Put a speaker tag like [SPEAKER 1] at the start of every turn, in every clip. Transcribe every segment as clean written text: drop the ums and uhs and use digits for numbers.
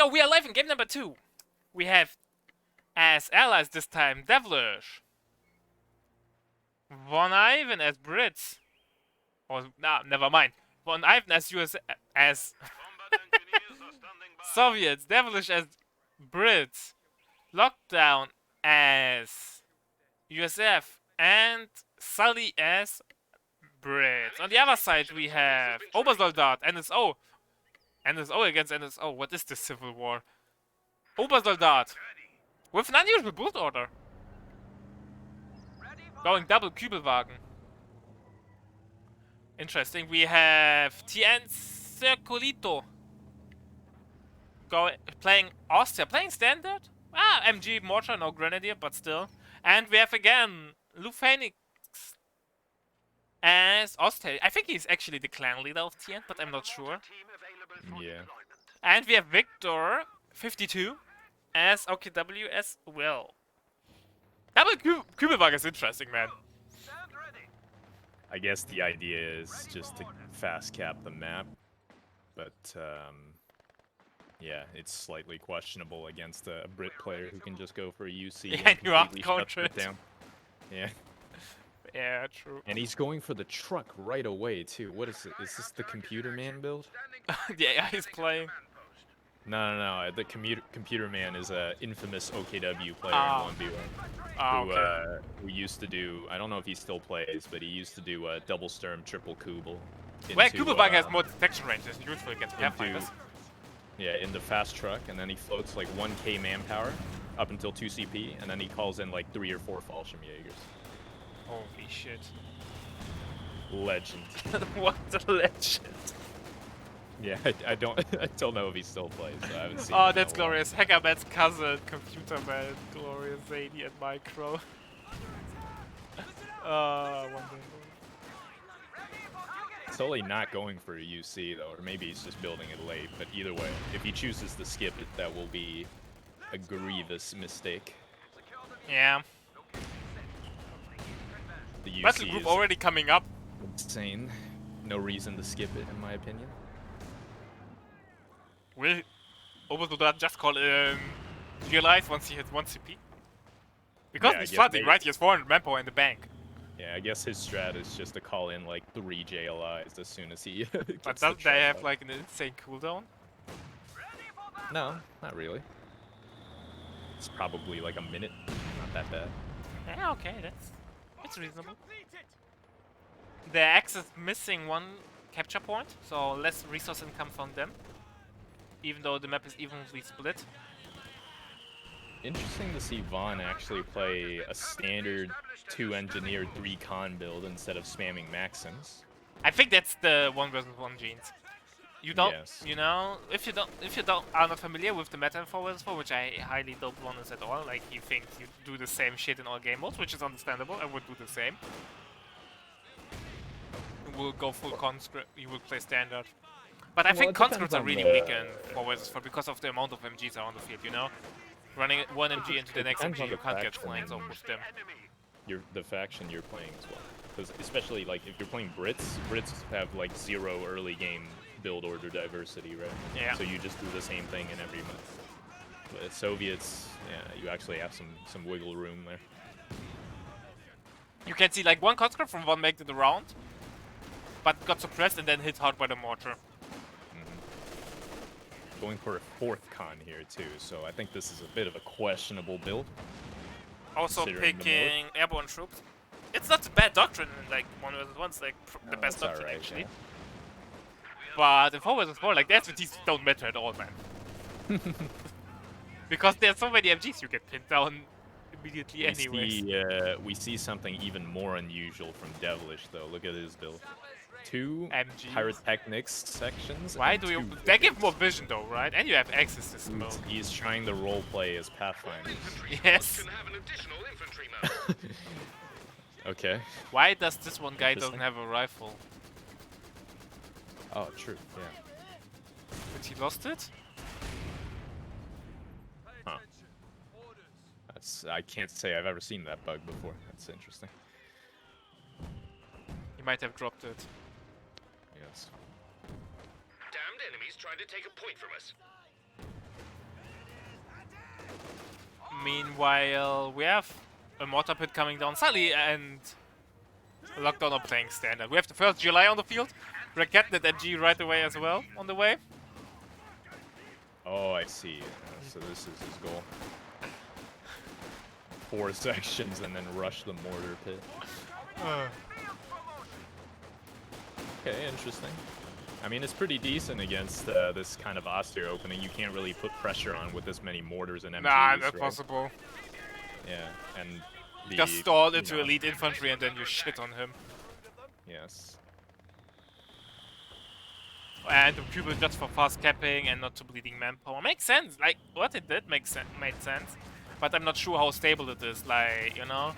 [SPEAKER 1] go. We are live in game number 2. We have, as allies this time, Devilish. Von Ivan as Brits. Or, nah, never mind. Von Ivan as US as Soviets. Devilish as Brits. Lockdown as USF. And Sully as Brits. On the other side we have Obersoldat, NSO. NSO against NSO. What is this civil war? Obersoldat. With an unusual build order. Going double Kübelwagen. Interesting. We have TN Circulito. Playing Austria. Playing standard? Ah, MG Mortar, no Grenadier, but still. And we have again Lou Phoenix as Austria. I think he's actually the clan leader of TN, but I'm not sure.
[SPEAKER 2] Yeah.
[SPEAKER 1] And we have Victor 52 as OKW as well. Double Kübelwagen is interesting, man.
[SPEAKER 2] I guess the idea is just to fast cap the map, but yeah, it's slightly questionable against a Brit player who can just go for a UC
[SPEAKER 1] Yeah,
[SPEAKER 2] and
[SPEAKER 1] you are
[SPEAKER 2] completely shut
[SPEAKER 1] counter
[SPEAKER 2] it down. Yeah.
[SPEAKER 1] Yeah, true.
[SPEAKER 2] And he's going for the truck right away too. What is it? Is this the computer man build?
[SPEAKER 1] Yeah, he's playing.
[SPEAKER 2] No. The computer man is a infamous OKW player in 1v1 who used to do. I don't know if he still plays, but he used to do a double sturm, triple Kubel.
[SPEAKER 1] Well, Kübelwagen has more detection range. It's useful against Pathfinders.
[SPEAKER 2] Yeah, in the fast truck, and then he floats like 1k manpower up until 2 CP, and then he calls in like 3 or 4 Fallschirmjägers.
[SPEAKER 1] Holy shit.
[SPEAKER 2] Legend.
[SPEAKER 1] What a legend.
[SPEAKER 2] Yeah, I don't know if he still plays. So I haven't seen
[SPEAKER 1] Oh, that's glorious. Hackerman's cousin, Computer Man, glorious Zadie and Micro. Wonderful.
[SPEAKER 2] It's totally not going for a UC though, or maybe he's just building it late. But either way, if he chooses to skip it, that will be a grievous mistake.
[SPEAKER 1] Yeah.
[SPEAKER 2] The UC
[SPEAKER 1] Battle group already coming up.
[SPEAKER 2] Insane. No reason to skip it, in my opinion.
[SPEAKER 1] Will Obersoldat just call in realize once he hits 1 CP? Because he's flooding, right? He has 400 manpower in the bank.
[SPEAKER 2] Yeah, I guess his strat is just to call in like 3 JLIs as soon as he gets
[SPEAKER 1] But
[SPEAKER 2] the
[SPEAKER 1] doesn't they have like an insane cooldown?
[SPEAKER 2] No, not really. It's probably like a minute. Not that bad.
[SPEAKER 1] Yeah, okay, it's reasonable. The Axe is missing 1 capture point, so less resource income from them. Even though the map is evenly split.
[SPEAKER 2] Interesting to see Vaughn actually play a standard 2 engineer 3 con build instead of spamming Maxims.
[SPEAKER 1] I think that's the 1 versus 1 genes. You don't, you know, if you are not familiar with the meta in 4 vs 4, which I highly don't want this at all. Like you think you do the same shit in all game modes, which is understandable. I would do the same. You will go full conscript. You will play standard. But I think conscripts are really weak in 4 vs 4 because of the amount of MGs around the field. You know, running 1 MG into the next MG, you can't get flanks off with them.
[SPEAKER 2] The faction you're playing as well, because especially like if you're playing Brits have like 0 early game build order diversity, right?
[SPEAKER 1] Yeah.
[SPEAKER 2] So you just do the same thing in every month. But Soviets, yeah, you actually have some wiggle room there.
[SPEAKER 1] You can see like 1 conscript from 1 made it around, but got suppressed and then hit hard by the mortar.
[SPEAKER 2] Going for a 4th con here too, so I think this is a bit of a questionable build.
[SPEAKER 1] Also picking airborne troops. It's not a bad doctrine in like 1 vs 1, it's like the best doctrine actually. Yeah. But in 4 vs 4, like the SVTs don't matter at all, man. Because there's so many MGs you get pinned down immediately anyways.
[SPEAKER 2] We see something even more unusual from Devilish though. Look at his build. 2
[SPEAKER 1] MGs.
[SPEAKER 2] Pyrotechnics sections.
[SPEAKER 1] Why do you? They give more vision though, right? And you have access to smoke.
[SPEAKER 2] He's trying to roleplay as Pathfinder.
[SPEAKER 1] Yes.
[SPEAKER 2] Okay.
[SPEAKER 1] Why does this one guy doesn't have a rifle?
[SPEAKER 2] Oh, true. Yeah.
[SPEAKER 1] But he lost it?
[SPEAKER 2] Huh. I can't say I've ever seen that bug before. That's interesting.
[SPEAKER 1] He might have dropped it.
[SPEAKER 2] Yes.
[SPEAKER 3] Damned enemies trying to take a point from us.
[SPEAKER 1] Meanwhile, we have a mortar pit coming down slightly and Lockdown are playing standard. We have the first July on the field. We're getting that MG right away as well on the way.
[SPEAKER 2] Oh, I see. So this is his goal. 4 sections and then rush the mortar pit. Okay, interesting. I mean, it's pretty decent against this kind of austere opening. You can't really put pressure on with this many mortars and MGs.
[SPEAKER 1] Nah, not
[SPEAKER 2] right?
[SPEAKER 1] possible.
[SPEAKER 2] Yeah, and
[SPEAKER 1] just stall into elite infantry and then you shit on him.
[SPEAKER 2] Yes.
[SPEAKER 1] And the Cupid just for fast capping and not to bleeding manpower. Makes sense. Like, what it did made sense. But I'm not sure how stable it is. Like, you know.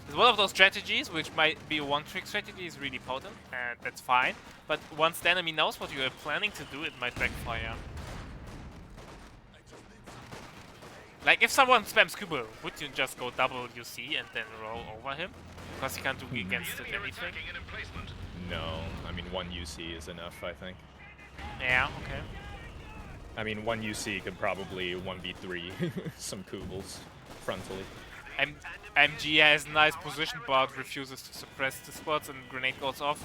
[SPEAKER 1] It's one of those strategies which might be a one-trick strategy, is really potent, and that's fine. But once the enemy knows what you are planning to do, it might backfire. Like, if someone spams Kubo, would you just go double UC and then roll over him? Because he can't do against it anything?
[SPEAKER 2] No, I mean 1 UC is enough, I think.
[SPEAKER 1] Yeah, okay.
[SPEAKER 2] I mean 1 UC could probably 1v3 some Kubels frontally.
[SPEAKER 1] MG has nice position but refuses to suppress the spots and grenade goes off.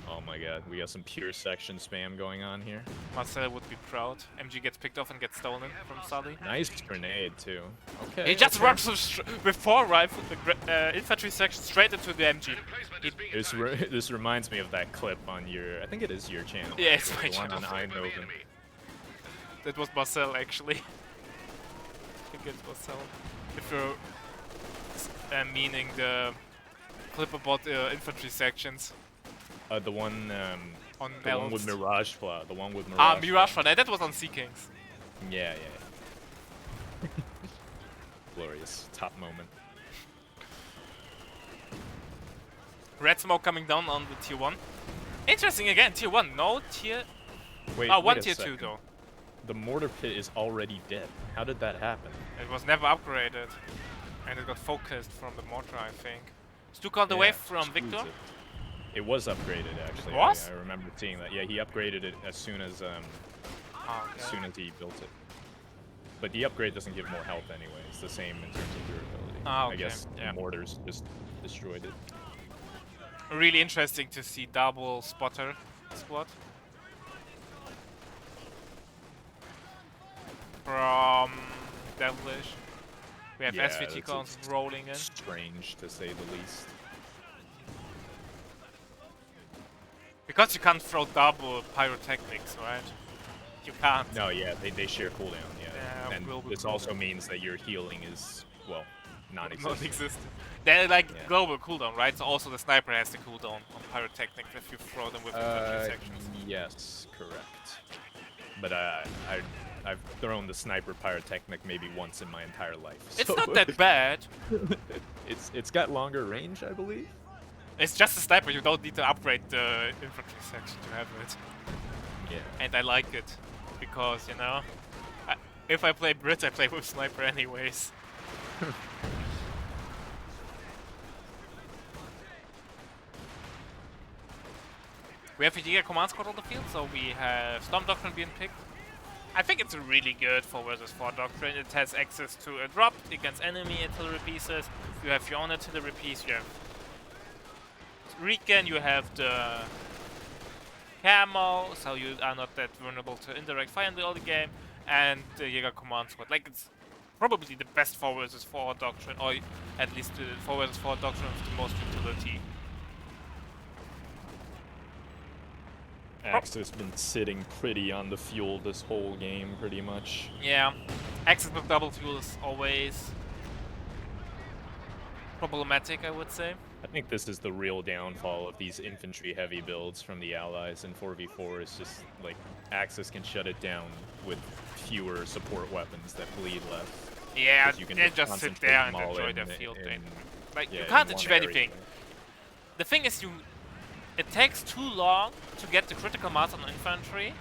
[SPEAKER 2] Oh my god, we got some pure section spam going on here.
[SPEAKER 1] Marcel would be proud. MG gets picked off and gets stolen from Sully.
[SPEAKER 2] Nice grenade too. Okay.
[SPEAKER 1] He just runs with 4 rifles, infantry section straight into the MG.
[SPEAKER 2] This reminds me of that clip on your, I think it is your channel.
[SPEAKER 1] Yeah, it's my
[SPEAKER 2] the
[SPEAKER 1] channel.
[SPEAKER 2] One on Eindhoven.
[SPEAKER 1] That was Marcel actually. I think it's Marcel. If you're meaning the clip about the infantry sections.
[SPEAKER 2] The one
[SPEAKER 1] on
[SPEAKER 2] the one with Mirage Flaw. The one with Mirage.
[SPEAKER 1] Ah, Mirage Flaw. That was on Sea Kings.
[SPEAKER 2] Yeah. Glorious. Top moment.
[SPEAKER 1] Red smoke coming down on the tier 1. Interesting again, tier 1. No tier...
[SPEAKER 2] Wait,
[SPEAKER 1] one tier 2 though.
[SPEAKER 2] The mortar pit is already dead. How did that happen?
[SPEAKER 1] It was never upgraded. And it got focused from the mortar, I think. Stuk on the way from Victor.
[SPEAKER 2] It was upgraded actually.
[SPEAKER 1] Was?
[SPEAKER 2] I remember seeing that. Yeah, he upgraded it as soon as he built it. But the upgrade doesn't give more health anyway. It's the same in terms of durability. I guess the mortars just destroyed it.
[SPEAKER 1] Really interesting to see double spotter squad. From Devilish. We have SVT cons rolling in.
[SPEAKER 2] Strange to say the least.
[SPEAKER 1] Because you can't throw double pyrotechnics, right? You can't.
[SPEAKER 2] No, yeah, they share cooldown, yeah. And this also means that your healing is, well, non-existent.
[SPEAKER 1] They're like global cooldown, right? So also the sniper has the cooldown on pyrotechnics if you throw them with infantry sections.
[SPEAKER 2] Yes, correct. But I've thrown the sniper pyrotechnic maybe once in my entire life. So
[SPEAKER 1] it's not that bad.
[SPEAKER 2] It's got longer range, I believe.
[SPEAKER 1] It's just a sniper, you don't need to upgrade the infantry section to have it.
[SPEAKER 2] Yeah.
[SPEAKER 1] And I like it, because, you know, if I play Brit, I play with sniper anyways. We have a Giga command squad on the field, so we have Storm Doctrine being picked. I think it's a really good 4 vs 4 Doctrine. It has access to a drop against enemy artillery pieces. You have your own artillery piece, you have Recon, you have the camo, so you are not that vulnerable to indirect fire in the early game, and the Jaeger command squad. Like, it's probably the best 4 vs 4 Doctrine, or at least the 4 vs 4 Doctrine with the most utility.
[SPEAKER 2] Axe has been sitting pretty on the fuel this whole game, pretty much.
[SPEAKER 1] Yeah, Axis with double fuel is always problematic, I would say.
[SPEAKER 2] I think this is the real downfall of these infantry-heavy builds from the Allies in 4v4. It's just, like, Axis can shut it down with fewer support weapons that bleed less.
[SPEAKER 1] Yeah, you can just sit there and enjoy the field. Like, you can't achieve anything. The thing is, it takes too long to get the critical mass on infantry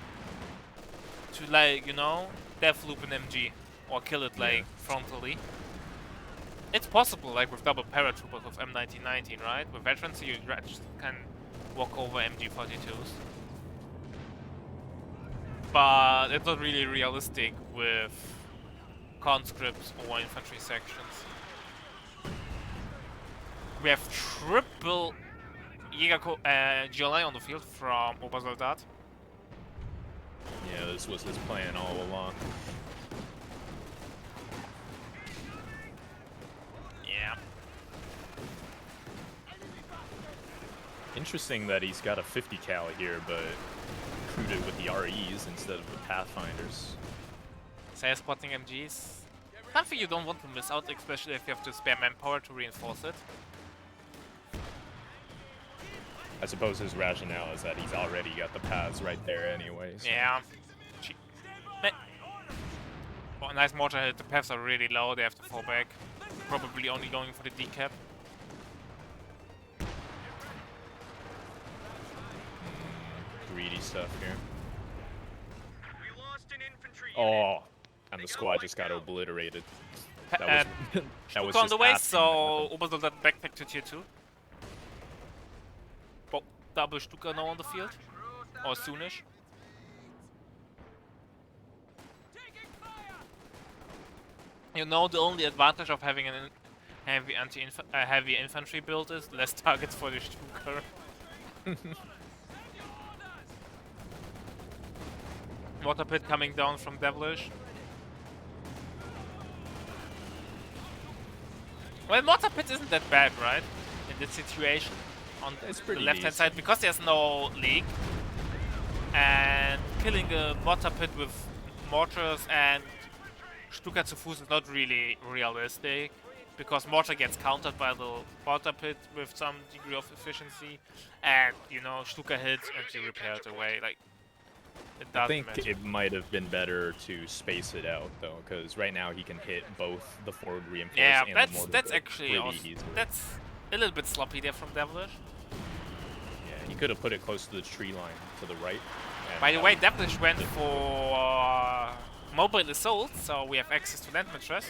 [SPEAKER 1] to, like, you know, deathloop an MG or kill it, like, frontally. It's possible, like, with double paratroopers with M1919, right? With veterans, you just can walk over MG42s. But it's not really realistic with conscripts or infantry sections. We have triple GLI on the field from Obersoldat.
[SPEAKER 2] Yeah, this was his plan all along.
[SPEAKER 1] Yeah.
[SPEAKER 2] Interesting that he's got a 50 cal here, but recruited with the REs instead of the Pathfinders.
[SPEAKER 1] Sail spotting MGs. Something you don't want to miss out, especially if you have to spare manpower to reinforce it.
[SPEAKER 2] I suppose his rationale is that he's already got the paths right there anyways.
[SPEAKER 1] Yeah. Oh, nice mortar hit. The paths are really low, they have to fall back. Probably only going for the decap.
[SPEAKER 2] Greedy stuff here. Oh, and the squad just got obliterated. That was that was
[SPEAKER 1] on
[SPEAKER 2] just
[SPEAKER 1] the way,
[SPEAKER 2] asking
[SPEAKER 1] so Obersoldat backpack to tier 2. Oh, double Stuka now on the field. Or soonish. You know, the only advantage of having a heavy infantry build is less targets for the Stuka. Water pit coming down from Devilish. Well, Water pit isn't that bad, right? In this situation. On the left-hand side, because there's no leak. And killing a Water pit with mortars and Stuka zu Fuß is not really realistic. Because mortar gets countered by the Water pit with some degree of efficiency. And, you know, Stuka hits and you repair it away. Like,
[SPEAKER 2] I think it might have been better to space it out though, because right now he can hit both the forward reinforce and the mortar.
[SPEAKER 1] That's actually also, that's a little bit sloppy there from Devilish.
[SPEAKER 2] Yeah, he could have put it close to the tree line to the right.
[SPEAKER 1] By the way, Devilish went for mobile assault, so we have access to land mistress.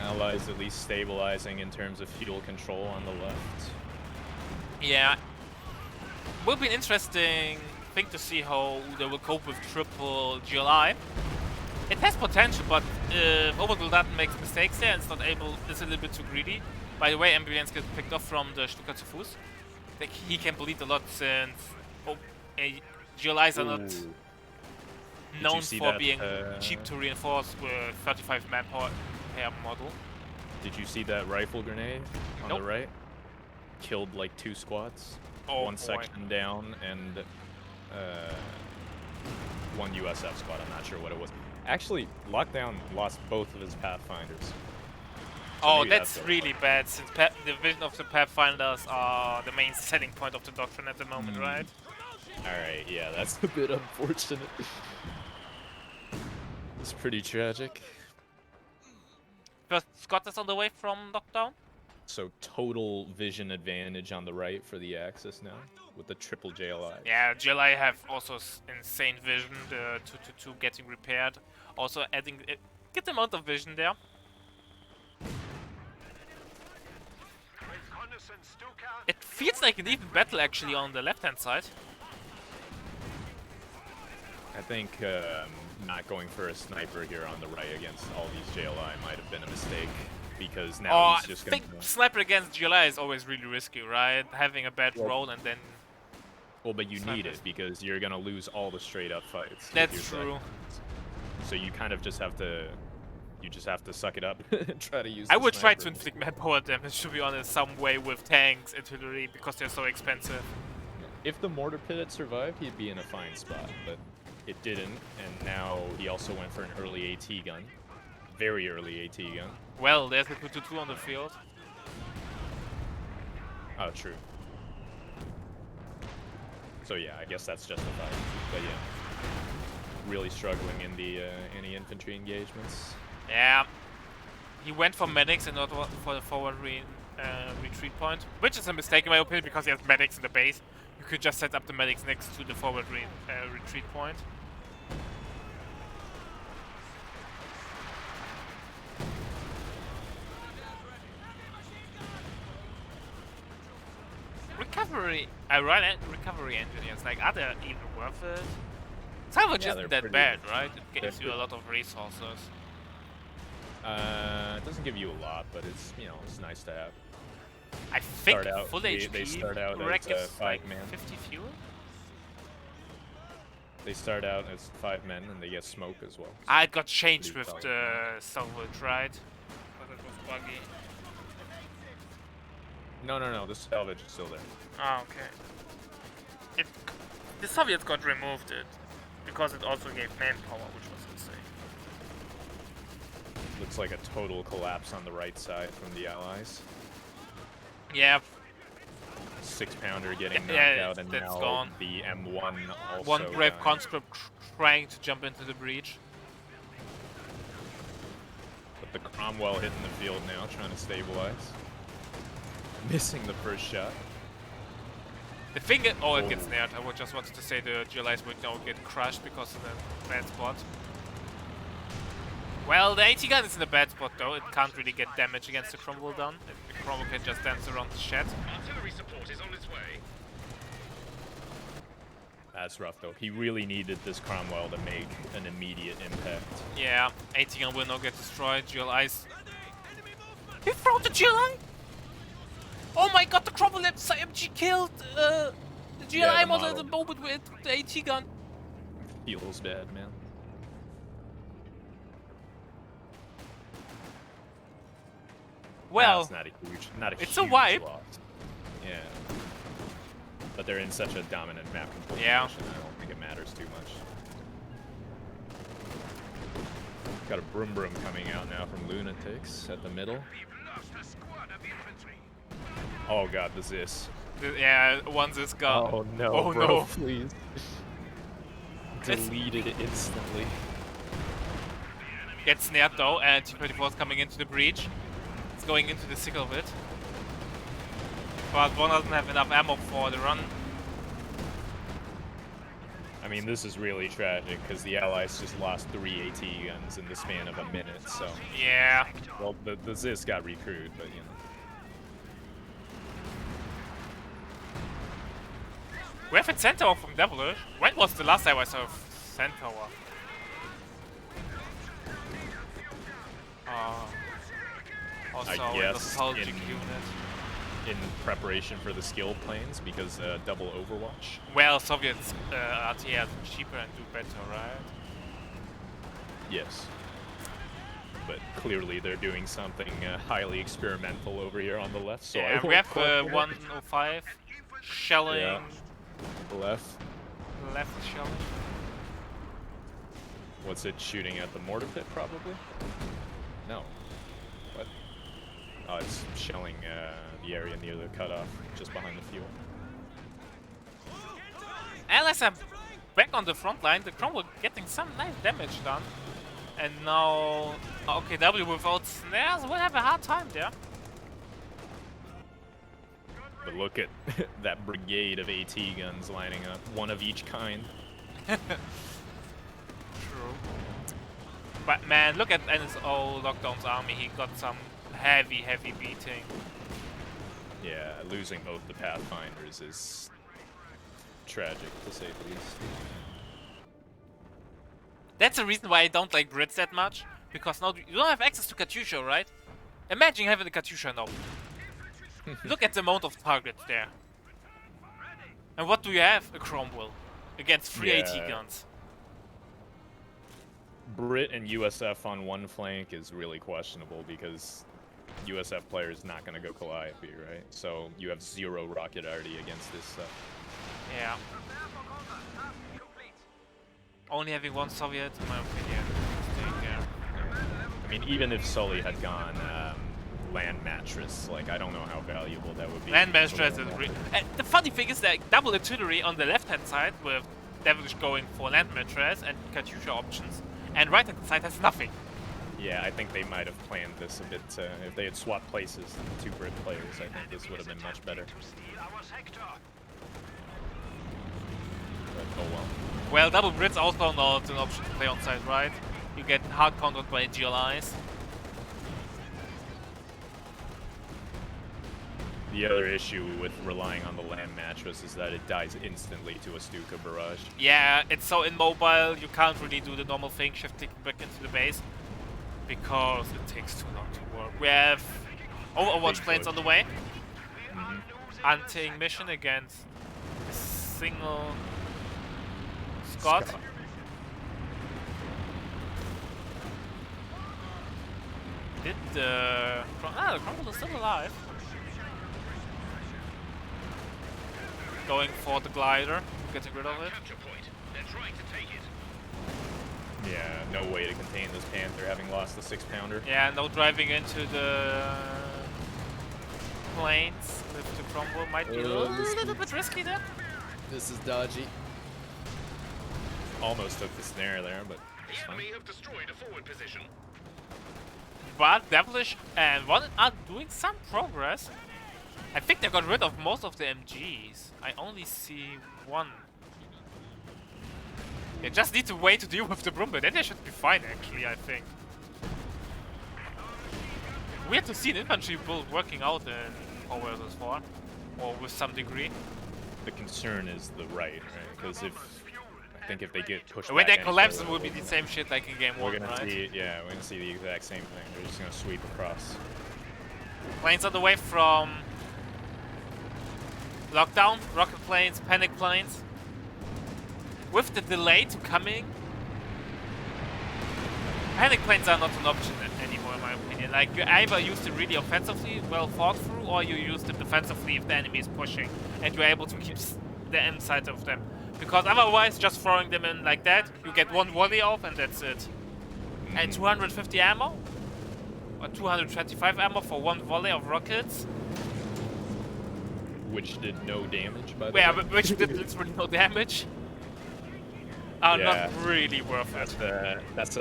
[SPEAKER 2] Allies at least stabilizing in terms of fuel control on the left.
[SPEAKER 1] Yeah. Will be an interesting thing to see how they will cope with triple GLI. It has potential, but if Obersoldat makes mistakes there and is not able, is a little bit too greedy. By the way, ambulance gets picked off from the Stuka zu Fuß. Like, he can bleed a lot since GLIs are not known for being cheap to reinforce with 35 manpower per model.
[SPEAKER 2] Did you see that rifle grenade on the right? Killed like 2 squads.
[SPEAKER 1] Oh,
[SPEAKER 2] one section down and 1 USF squad. I'm not sure what it was. Actually, Lockdown lost both of his Pathfinders. So
[SPEAKER 1] oh, that's really bad, since the vision of the Pathfinders are the main selling point of the Doctrine at the moment, right?
[SPEAKER 2] Alright, yeah, that's a bit unfortunate. It's pretty tragic.
[SPEAKER 1] First Scott is on the way from Lockdown.
[SPEAKER 2] So total vision advantage on the right for the Axis now, with the triple JLI.
[SPEAKER 1] Yeah, JLI have also insane vision, the 222 getting repaired. Also adding a good amount of vision there. It feels like an even battle actually on the left-hand side.
[SPEAKER 2] I think not going for a sniper here on the right against all these JLI might have been a mistake, because now he's just going to...
[SPEAKER 1] I think sniper against JLI is always really risky, right? Having a bad roll and then...
[SPEAKER 2] Well, but you need it, because you're going to lose all the straight-up fights.
[SPEAKER 1] That's true.
[SPEAKER 2] So you kind of just have to... You just have to suck it up and try to use
[SPEAKER 1] I would try to inflict manpower damage, to be honest, some way with tanks, artillery, because they're so expensive.
[SPEAKER 2] If the mortar pit had survived, he'd be in a fine spot, but it didn't, and now he also went for an early AT gun. Very early AT gun.
[SPEAKER 1] Well, there's the 222 on the field.
[SPEAKER 2] Oh, true. So yeah, I guess that's justified. But yeah, really struggling in the anti-infantry engagements.
[SPEAKER 1] Yeah, he went for medics and not for the forward retreat point, which is a mistake in my opinion, because he has medics in the base. You could just set up the medics next to the forward retreat point. recovery engineers, like, are they even worth it? Salvage isn't that bad, right? It gives you a lot of resources.
[SPEAKER 2] It doesn't give you a lot, but it's, you know, it's nice to have.
[SPEAKER 1] I think full HP
[SPEAKER 2] they start out
[SPEAKER 1] wreck
[SPEAKER 2] as
[SPEAKER 1] is
[SPEAKER 2] 5
[SPEAKER 1] like
[SPEAKER 2] man.
[SPEAKER 1] 50 fuel?
[SPEAKER 2] They start out as 5 men and they get smoke as well.
[SPEAKER 1] Ah, it got changed with the salvage, right? Because it was buggy.
[SPEAKER 2] No, the salvage is still there.
[SPEAKER 1] Ah, okay. The Soviets got removed it because it also gave manpower, which was insane.
[SPEAKER 2] Looks like a total collapse on the right side from the Allies.
[SPEAKER 1] Yeah.
[SPEAKER 2] 6-pounder getting knocked out, and now
[SPEAKER 1] gone.
[SPEAKER 2] the M1 also.
[SPEAKER 1] One brave conscript trying to jump into the breach.
[SPEAKER 2] But the Cromwell hitting the field now, trying to stabilize. Missing the first shot.
[SPEAKER 1] The thing is, it gets nailed. I just wanted to say the GLIs would now get crushed because of the bad spot. Well, the AT gun is in a bad spot though. It can't really get damage against the Cromwell done. The Cromwell can just dance around the shed.
[SPEAKER 3] Artillery support is on its way.
[SPEAKER 2] That's rough though. He really needed this Cromwell to make an immediate impact.
[SPEAKER 1] Yeah, AT gun will now get destroyed. GLIs. He threw the GLI! Oh my god, the Cromwell MG killed the GLI model at the moment with the AT gun.
[SPEAKER 2] Feels bad, man.
[SPEAKER 1] Well,
[SPEAKER 2] it's not a
[SPEAKER 1] it's
[SPEAKER 2] huge
[SPEAKER 1] a wipe.
[SPEAKER 2] loss. Yeah. But they're in such a dominant map control position, I don't think it matters too much. Got a Broom Broom coming out now from Lunatics at the middle. Oh god, the Zis.
[SPEAKER 1] Yeah, once it's gone.
[SPEAKER 2] Oh no,
[SPEAKER 1] oh,
[SPEAKER 2] bro,
[SPEAKER 1] no.
[SPEAKER 2] please. Deleted it instantly.
[SPEAKER 1] Gets snared though, and T-34 is coming into the breach. It's going into the thick of it. But one doesn't have enough ammo for the run.
[SPEAKER 2] I mean, this is really tragic because the Allies just lost 3 AT guns in the span of a minute, so.
[SPEAKER 1] Yeah.
[SPEAKER 2] Well, the Zis got recruited, but you know.
[SPEAKER 1] We have a Centaur from Devilish. When was the last time I saw a Centaur? Also,
[SPEAKER 2] I guess
[SPEAKER 1] nostalgic unit.
[SPEAKER 2] In preparation for the skilled planes, because double Overwatch.
[SPEAKER 1] Well, Soviets RTA are cheaper and do better, right?
[SPEAKER 2] Yes. But clearly they're doing something highly experimental over here on the left. So
[SPEAKER 1] yeah, we have 105 shelling.
[SPEAKER 2] Yeah. Left
[SPEAKER 1] is shelling.
[SPEAKER 2] What's it shooting at? The mortar pit, probably? No. What? Oh, it's shelling the area near the cutoff, just behind the fuel.
[SPEAKER 1] Unless I'm back on the front line, the Cromwell getting some nice damage done. And now OKW without snares will have a hard time there.
[SPEAKER 2] But look at that brigade of AT guns lining up, one of each kind.
[SPEAKER 1] True. But man, look at NSO Lockdown's army. He got some heavy beating.
[SPEAKER 2] Yeah, losing both the Pathfinders is tragic, to say the least.
[SPEAKER 1] That's the reason why I don't like Brits that much. Because now you don't have access to Katyusha, right? Imagine having the Katyusha now. Look at the amount of targets there. And what do you have? A Cromwell. Against 3 AT guns.
[SPEAKER 2] Brit and USF on one flank is really questionable because USF player is not going to go Calliope, right? So you have 0 rocket arty against this stuff.
[SPEAKER 1] Yeah. Only having one Soviet, in my opinion, staying there.
[SPEAKER 2] I mean, even if Sully had gone land mattress, like, I don't know how valuable that would be.
[SPEAKER 1] Land mattress is really... And the funny thing is that double artillery on the left-hand side with Devilish going for land mattress and Katyusha options, and right-hand side has nothing.
[SPEAKER 2] Yeah, I think they might have planned this a bit. If they had swapped places, the 2 Brit players, I think this would have been much better. But, oh well.
[SPEAKER 1] Well, double Brits also not an option to play on side, right? You get hard countered by GLIs.
[SPEAKER 2] The other issue with relying on the land mattress is that it dies instantly to a Stuka barrage.
[SPEAKER 1] Yeah, it's so immobile, you can't really do the normal thing, shift clicking back into the base, because it takes too long to work. We have Overwatch planes on the way. Hunting mission against a single Scott. Did the Crumble is still alive. Going for the glider, getting rid of it.
[SPEAKER 2] Yeah, no way to contain this Panther having lost the 6-pounder.
[SPEAKER 1] Yeah, no driving into the planes with the Crumble might be a little bit risky there.
[SPEAKER 2] This is dodgy. Almost took the snare there, but it's fine.
[SPEAKER 3] Have destroyed a forward position.
[SPEAKER 1] But Devilish and One are doing some progress. I think they got rid of most of the MGs. I only see one. They just need to wait to deal with the Brumble, then they should be fine actually, I think. Weird to see an infantry build working out in Power vs. 4, or with some degree.
[SPEAKER 2] The concern is the right? Because I think if they get pushed
[SPEAKER 1] when
[SPEAKER 2] back
[SPEAKER 1] they collapse, it
[SPEAKER 2] further,
[SPEAKER 1] will be the same shit like in game 1,
[SPEAKER 2] we're gonna
[SPEAKER 1] right?
[SPEAKER 2] see, yeah, we're gonna see the exact same thing. They're just gonna sweep across.
[SPEAKER 1] Planes on the way from Lockdown, rocket planes, panic planes. With the delay to coming, panic planes are not an option anymore in my opinion. Like, you either use them really offensively, well thought through, or you use them defensively if the enemy is pushing and you're able to keep the inside of them. Because otherwise, just throwing them in like that, you get one volley off and that's it. And 250 ammo? Or 225 ammo for one volley of rockets?
[SPEAKER 2] Which did no damage, by the way.
[SPEAKER 1] Yeah, but which did literally no damage. Are
[SPEAKER 2] Yeah.
[SPEAKER 1] not really worth it.
[SPEAKER 2] That's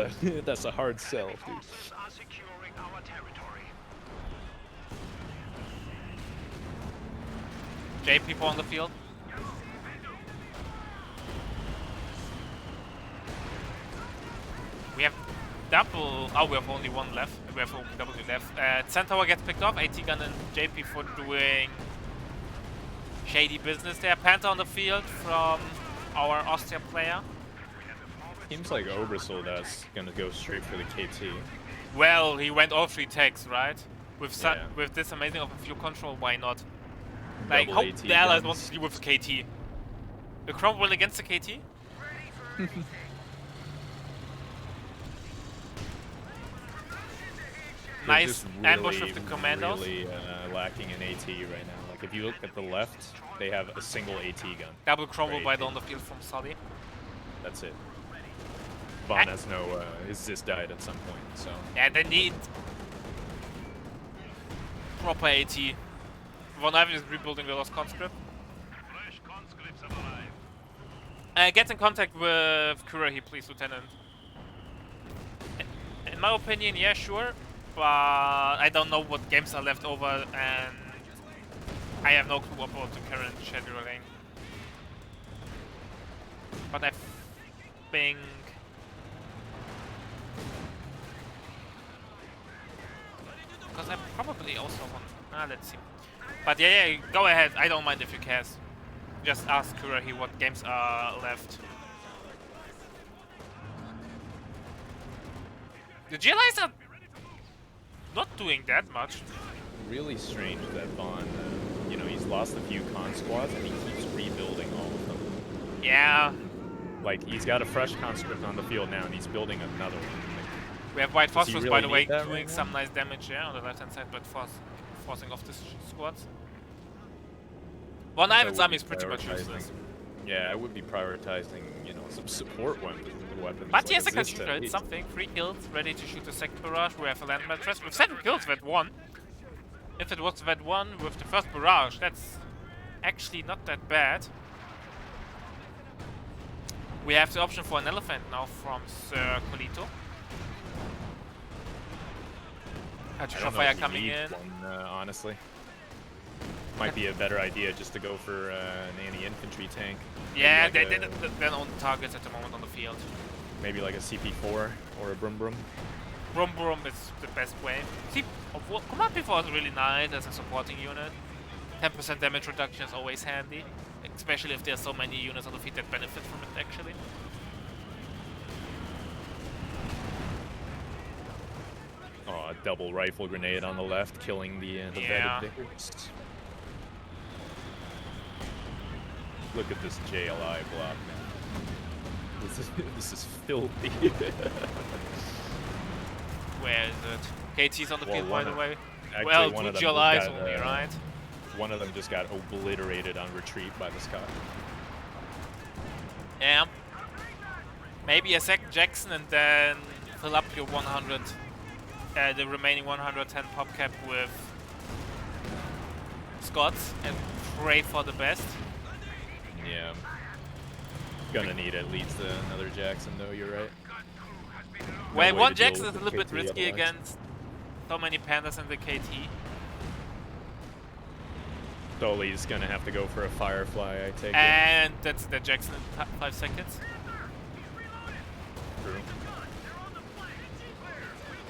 [SPEAKER 2] a hard sell, dude.
[SPEAKER 3] Are securing our territory.
[SPEAKER 1] J people on the field. We have double. Oh, we have only one left. We have only double left. Centaur gets picked off. AT gun and JP for doing shady business there. Panther on the field from our Austria player.
[SPEAKER 2] Seems like Obersold is gonna go straight for the KT.
[SPEAKER 1] Well, he went all 3 tags, right? With
[SPEAKER 2] Yeah.
[SPEAKER 1] with this amazing of a fuel control, why not? Like,
[SPEAKER 2] Double
[SPEAKER 1] hope
[SPEAKER 2] AT
[SPEAKER 1] the allies
[SPEAKER 2] guns.
[SPEAKER 1] want to deal with the KT. The Cromwell against the KT?
[SPEAKER 2] They're
[SPEAKER 1] Nice
[SPEAKER 2] just
[SPEAKER 1] ambush with the commandos.
[SPEAKER 2] Really lacking in AT right now. Like if you look at the left, they have a single AT gun.
[SPEAKER 1] Double Cromwell
[SPEAKER 2] for
[SPEAKER 1] by
[SPEAKER 2] AT.
[SPEAKER 1] the on the field from Sully.
[SPEAKER 2] That's it. Vaughn has no. His Zis died at some point, so.
[SPEAKER 1] Yeah, they need proper AT. Von Ivan is rebuilding the Lost Conscript.
[SPEAKER 3] Fresh conscripts have arrived.
[SPEAKER 1] Get in contact with Kurahi, please, Lieutenant. In my opinion, yeah, sure. But I don't know what games are left over, and I have no clue about the current scheduling. But I think because I probably also want. Let's see. But yeah, go ahead. I don't mind if you cast. Just ask Kurahi what games are left. The GLIs are not doing that much.
[SPEAKER 2] Really strange that Vaughn, you know, he's lost a few con squads and he keeps rebuilding all of them.
[SPEAKER 1] Yeah.
[SPEAKER 2] Like he's got a fresh conscript on the field now and he's building another one.
[SPEAKER 1] We have White
[SPEAKER 2] Does he
[SPEAKER 1] Phosphorus, by the
[SPEAKER 2] really
[SPEAKER 1] way,
[SPEAKER 2] need that
[SPEAKER 1] doing
[SPEAKER 2] right
[SPEAKER 1] some nice damage here on the left hand side, but forcing off the squads. Von Ivan's
[SPEAKER 2] would
[SPEAKER 1] army
[SPEAKER 2] be
[SPEAKER 1] is pretty much
[SPEAKER 2] prioritizing-
[SPEAKER 1] useless.
[SPEAKER 2] Yeah, I would be prioritizing, you know, some support weapons.
[SPEAKER 1] But he has a
[SPEAKER 2] like Zis
[SPEAKER 1] consumer,
[SPEAKER 2] at
[SPEAKER 1] it's
[SPEAKER 2] least.
[SPEAKER 1] something. 3 kills, ready to shoot the second barrage. We have a land mattress with 7 kills, that 1. If it was that 1 with the first barrage, that's actually not that bad. We have the option for an elephant now from Sir Colito.
[SPEAKER 2] I don't know
[SPEAKER 1] Fire
[SPEAKER 2] if he
[SPEAKER 1] coming
[SPEAKER 2] needs
[SPEAKER 1] in.
[SPEAKER 2] one, honestly. Might be a better idea just to go for an anti-infantry tank.
[SPEAKER 1] Yeah,
[SPEAKER 2] Maybe
[SPEAKER 1] they,
[SPEAKER 2] like
[SPEAKER 1] they're on targets at the moment on the field.
[SPEAKER 2] maybe like a CP4 or a Brum Brum.
[SPEAKER 1] Brum Brum is the best way. See, Command P4 is really nice as a supporting unit. 10% damage reduction is always handy, especially if there's so many units on the field that benefit from it actually.
[SPEAKER 2] Oh, a double rifle grenade on the left, killing the
[SPEAKER 1] Yeah.
[SPEAKER 2] vetted Vickers. Look at this JLI block, man. This is filthy.
[SPEAKER 1] Where is it? KT's on the field, by the way.
[SPEAKER 2] Actually,
[SPEAKER 1] Well,
[SPEAKER 2] one
[SPEAKER 1] two
[SPEAKER 2] of them
[SPEAKER 1] JLIs
[SPEAKER 2] just got,
[SPEAKER 1] only, right?
[SPEAKER 2] One of them just got obliterated on retreat by the Scot.
[SPEAKER 1] Yeah. Maybe a second Jackson and then fill up your 100, the remaining 110 pop cap with Scots and pray for the best.
[SPEAKER 2] Yeah. Gonna need at least another Jackson, though, you're right.
[SPEAKER 1] Well,
[SPEAKER 2] way
[SPEAKER 1] one
[SPEAKER 2] to deal
[SPEAKER 1] Jackson is a
[SPEAKER 2] with
[SPEAKER 1] little bit
[SPEAKER 2] KT
[SPEAKER 1] risky
[SPEAKER 2] otherwise.
[SPEAKER 1] against so many Panthers in the KT.
[SPEAKER 2] Dolly's gonna have to go for a Firefly, I take it.
[SPEAKER 1] And that's the Jackson in 5 seconds.
[SPEAKER 2] True.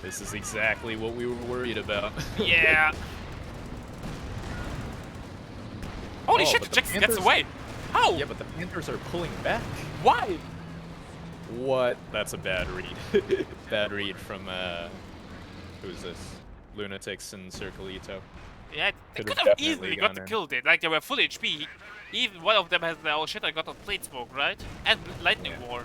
[SPEAKER 2] This is exactly what we were worried about.
[SPEAKER 1] Yeah. Holy
[SPEAKER 2] Oh,
[SPEAKER 1] shit,
[SPEAKER 2] but the
[SPEAKER 1] Jackson gets
[SPEAKER 2] Panthers-
[SPEAKER 1] away! How?
[SPEAKER 2] Yeah, but the Panthers are pulling back.
[SPEAKER 1] Why?
[SPEAKER 2] What? That's a bad read. Bad read from, who's this? Lunatics and Circulito.
[SPEAKER 1] Yeah, they
[SPEAKER 2] Could've
[SPEAKER 1] could have
[SPEAKER 2] definitely
[SPEAKER 1] easily
[SPEAKER 2] gone
[SPEAKER 1] got the
[SPEAKER 2] in.
[SPEAKER 1] kill did. Like, they were full HP. Even one of them has the, oh shit, I got a plate smoke, right? And lightning
[SPEAKER 2] Yeah.
[SPEAKER 1] war.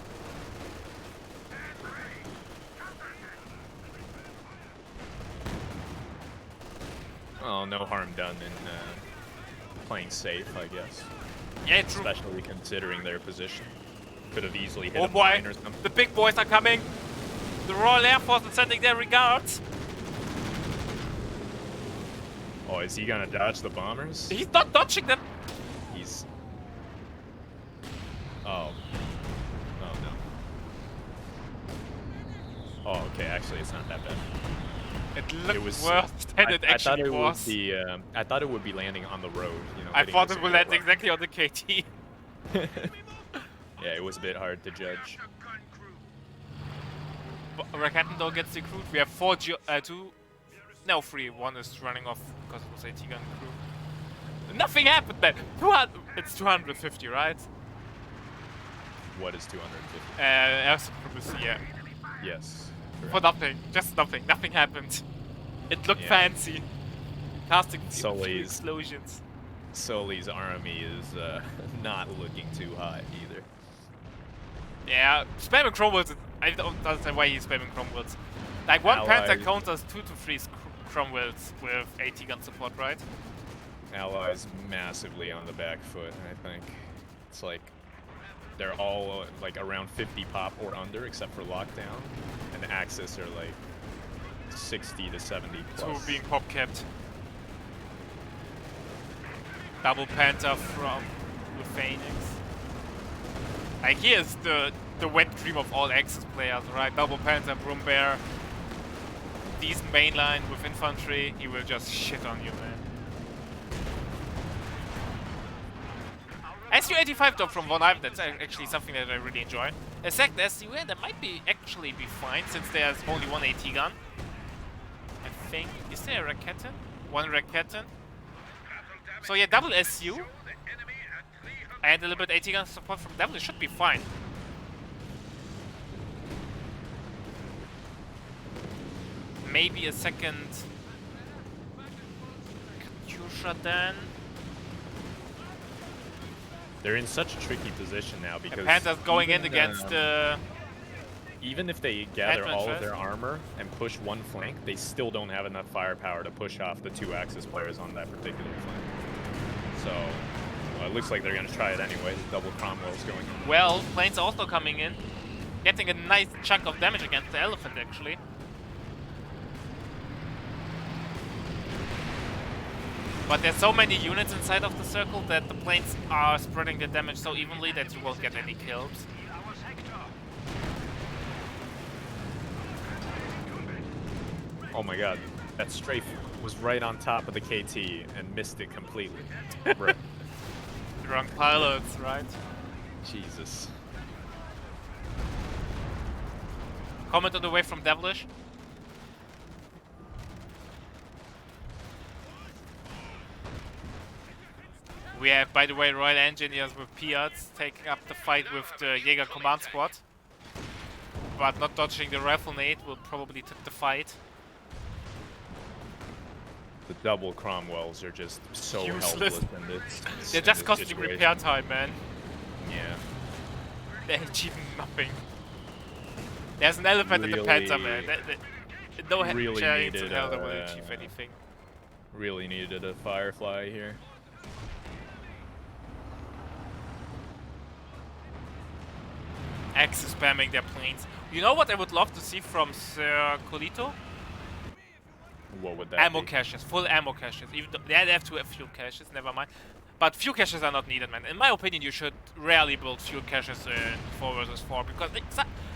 [SPEAKER 2] Oh, no harm done in playing safe, I guess.
[SPEAKER 1] Yeah, true.
[SPEAKER 2] Especially considering their position. Could have easily hit
[SPEAKER 1] Oh
[SPEAKER 2] a
[SPEAKER 1] boy,
[SPEAKER 2] mine or something.
[SPEAKER 1] the big boys are coming. The Royal Air Force is sending their regards.
[SPEAKER 2] Oh, is he gonna dodge the bombers?
[SPEAKER 1] He's not dodging them.
[SPEAKER 2] He's... Oh. Oh, no. Oh, okay, actually, it's not that bad.
[SPEAKER 1] It looked
[SPEAKER 2] It was
[SPEAKER 1] worse than it
[SPEAKER 2] I thought
[SPEAKER 1] actually
[SPEAKER 2] it
[SPEAKER 1] was.
[SPEAKER 2] would be. I thought it would be landing on the road. You know.
[SPEAKER 1] I
[SPEAKER 2] hitting
[SPEAKER 1] thought
[SPEAKER 2] the
[SPEAKER 1] it would
[SPEAKER 2] support
[SPEAKER 1] land exactly on the KT.
[SPEAKER 2] rock. Yeah, it was a bit hard to judge.
[SPEAKER 1] Rakatten though gets recruit. We have 3. One is running off because it was AT gun crew. Nothing happened then. 200. It's 250, right?
[SPEAKER 2] What is 250?
[SPEAKER 1] Air supremacy, yeah.
[SPEAKER 2] Yes.
[SPEAKER 1] For nothing. Just nothing. Nothing happened. It looked
[SPEAKER 2] Yeah.
[SPEAKER 1] fancy. Casting few
[SPEAKER 2] Sully's-
[SPEAKER 1] explosions.
[SPEAKER 2] Sully's army is not looking too hot either.
[SPEAKER 1] Yeah, spamming Cromwells. I don't understand why he's spamming Cromwells. Like, one Panther
[SPEAKER 2] Allies.
[SPEAKER 1] counters 2 to 3 Cromwells with AT gun support, right?
[SPEAKER 2] Allies massively on the back foot. I think it's like they're all like around 50 pop or under, except for lockdown, and Axis are like 60 to 70 plus.
[SPEAKER 1] 2 being pop kept. Double Panther from the Phoenix. Like, here's the wet dream of all Axis players, right? Double Panther, Broom Bear, decent mainline with infantry. He will just shit on you, man. SU-85 drop from Von Ivan, that's actually something that I really enjoy. A second SU, and that might be actually be fine since there's only one AT gun. I think. Is there a Rakatten? One Rakatten. So yeah, double SU. And a little bit AT gun support from double, it should be fine. Maybe a second Katyusha then.
[SPEAKER 2] They're in such a tricky position now because
[SPEAKER 1] The Panther's going in
[SPEAKER 2] even,
[SPEAKER 1] against the...
[SPEAKER 2] even if they gather
[SPEAKER 1] Advent
[SPEAKER 2] all of
[SPEAKER 1] first.
[SPEAKER 2] their armor and push one flank, they still don't have enough firepower to push off the 2 Axis players on that particular flank. So, well, it looks like they're going to try it anyway. The double Cromwell's going on.
[SPEAKER 1] Well, planes also coming in. Getting a nice chunk of damage against the elephant, actually. But there's so many units inside of the circle that the planes are spreading the damage so evenly that you won't get any kills.
[SPEAKER 2] Oh my god, that strafe was right on top of the KT and missed it completely. Right.
[SPEAKER 1] Drunk pilots, right?
[SPEAKER 2] Jesus.
[SPEAKER 1] Comment on the way from Devilish. We have, by the way, Royal Engineers with Piats taking up the fight with the Jaeger Command Squad. But not dodging the rifle nade will probably tip the fight.
[SPEAKER 2] The double Cromwells are just so
[SPEAKER 1] Useless.
[SPEAKER 2] helpless in this.
[SPEAKER 1] They're just costing repair time, man.
[SPEAKER 2] Yeah.
[SPEAKER 1] They're achieving nothing. There's an elephant in the Panther, man. No
[SPEAKER 2] really
[SPEAKER 1] chariots in
[SPEAKER 2] needed,
[SPEAKER 1] hell that will achieve anything.
[SPEAKER 2] Really needed a Firefly here.
[SPEAKER 1] X is spamming their planes. You know what I would love to see from Sir Colito?
[SPEAKER 2] What would that
[SPEAKER 1] Ammo
[SPEAKER 2] be?
[SPEAKER 1] caches, full ammo caches. Even though they have to have fuel caches, never mind. But fuel caches are not needed, man. In my opinion, you should rarely build fuel caches in 4 vs 4 because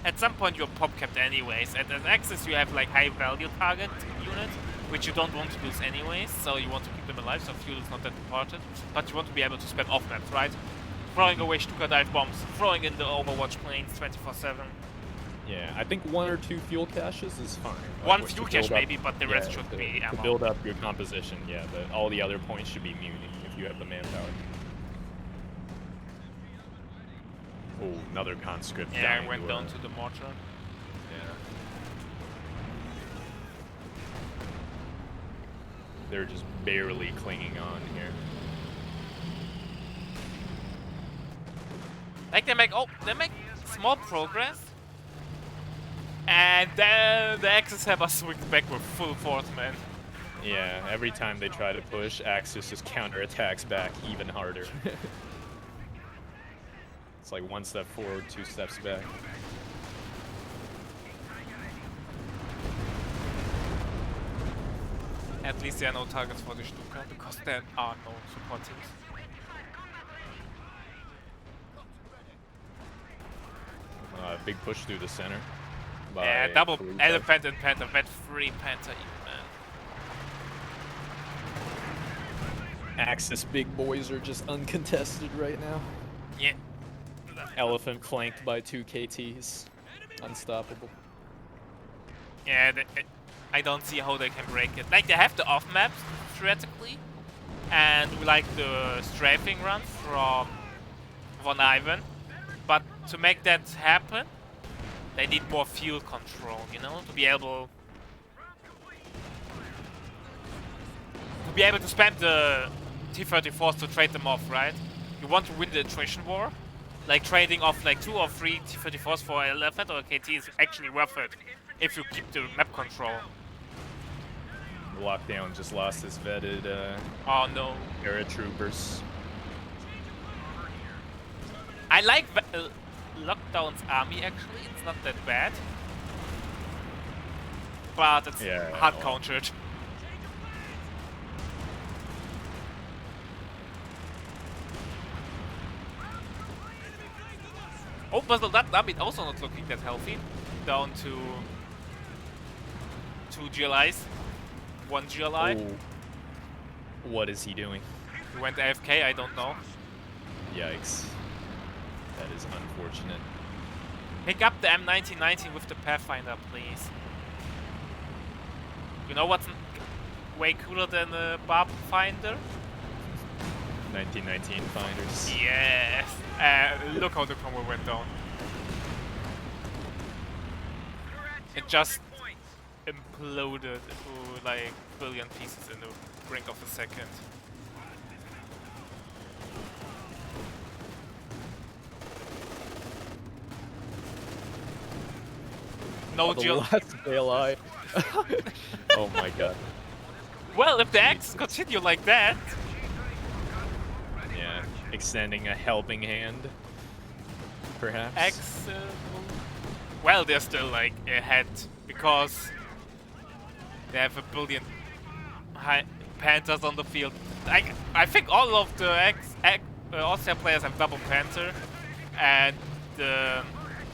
[SPEAKER 1] at some point you're pop capped anyways. And as Axis, you have like high value target units, which you don't want to lose anyways. So you want to keep them alive, so fuel is not that important. But you want to be able to spam off maps, right? Throwing away Stuka dive bombs, throwing in the Overwatch planes 24/7.
[SPEAKER 2] Yeah, I think 1 or 2 fuel caches is fine.
[SPEAKER 1] One
[SPEAKER 2] Like,
[SPEAKER 1] fuel
[SPEAKER 2] to
[SPEAKER 1] cache
[SPEAKER 2] build up-
[SPEAKER 1] maybe, but the rest
[SPEAKER 2] yeah,
[SPEAKER 1] should
[SPEAKER 2] to-
[SPEAKER 1] be
[SPEAKER 2] To
[SPEAKER 1] ammo.
[SPEAKER 2] build up your composition, yeah, all the other points should be muni if you have the manpower. Oh, another conscript.
[SPEAKER 1] Yeah,
[SPEAKER 2] dying
[SPEAKER 1] I went
[SPEAKER 2] to,
[SPEAKER 1] down to the mortar.
[SPEAKER 2] Yeah. They're just barely clinging on here.
[SPEAKER 1] Like they make small progress, and then the Axis have us swinged back with full force, man.
[SPEAKER 2] Yeah, every time they try to push, Axis just counterattacks back even harder. It's like 1 step forward, 2 steps back.
[SPEAKER 1] At least there are no targets for the Stuka because there are no support teams.
[SPEAKER 2] Big push through the center.
[SPEAKER 1] Yeah,
[SPEAKER 2] by
[SPEAKER 1] double
[SPEAKER 2] Kalita.
[SPEAKER 1] Elephant and Panther, that free Panther even, man.
[SPEAKER 2] Axis big boys are just uncontested right now.
[SPEAKER 1] Yeah.
[SPEAKER 2] Elephant flanked by 2 KTs. Unstoppable.
[SPEAKER 1] Yeah, I don't see how they can break it. Like, they have the off maps, theoretically, and like the strafing run from Von Ivan. But to make that happen, they need more fuel control, you know, to be able to spam the T-34s to trade them off, right? You want to win the attrition war? Like trading off like 2 or 3 T-34s for an Elephant or a KT is actually worth it if you keep the map control.
[SPEAKER 2] Lockdown just lost his vetted
[SPEAKER 1] Oh no.
[SPEAKER 2] paratroopers.
[SPEAKER 1] I like Lockdown's army actually, it's not that bad. But it's hard countered. Oh, but that army also not looking that healthy. Down to 2 GLIs. 1 GLI.
[SPEAKER 2] Oh. What is he doing?
[SPEAKER 1] He went AFK, I don't know.
[SPEAKER 2] Yikes. That is unfortunate.
[SPEAKER 1] Pick up the M1919 with the Pathfinder, please. You know what's way cooler than a Barb Finder?
[SPEAKER 2] 1919 finders.
[SPEAKER 1] Yes! Look how the combo went down. It just imploded into like a billion pieces in the brink of a second. No
[SPEAKER 2] The
[SPEAKER 1] GL.
[SPEAKER 2] last BLI. Oh my god.
[SPEAKER 1] Well, if the X continue like that,
[SPEAKER 2] Yeah, extending a helping hand, perhaps.
[SPEAKER 1] X. Well, they're still like ahead because they have a billion Panthers on the field. Like, I think all of the Austrian players have double Panther, and the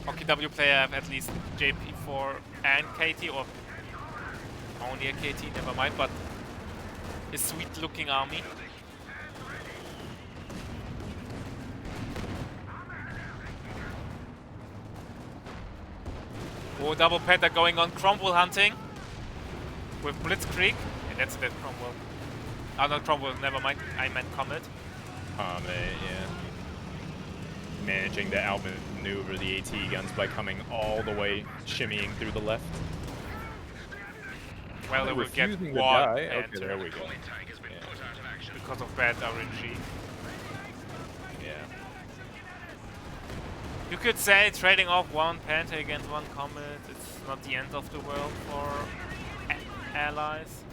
[SPEAKER 1] OKW player have at least JP4 and KT, or only a KT, never mind, but a sweet looking army. Oh, double Panther going on Cromwell hunting with Blitzkrieg. Yeah, that's that Cromwell. Oh, not Cromwell, never mind, I meant Comet.
[SPEAKER 2] Yeah. Managing to outmaneuver the AT guns by coming all the way, shimmying through the left.
[SPEAKER 1] Well, they will get
[SPEAKER 2] Refusing
[SPEAKER 1] one
[SPEAKER 2] to die. Okay,
[SPEAKER 1] Panther
[SPEAKER 2] there we go.
[SPEAKER 3] Tank has been
[SPEAKER 2] Yeah.
[SPEAKER 3] put out of action.
[SPEAKER 1] because of bad RNG.
[SPEAKER 2] Yeah.
[SPEAKER 1] You could say trading off one Panther against one Comet, it's not the end of the world for allies.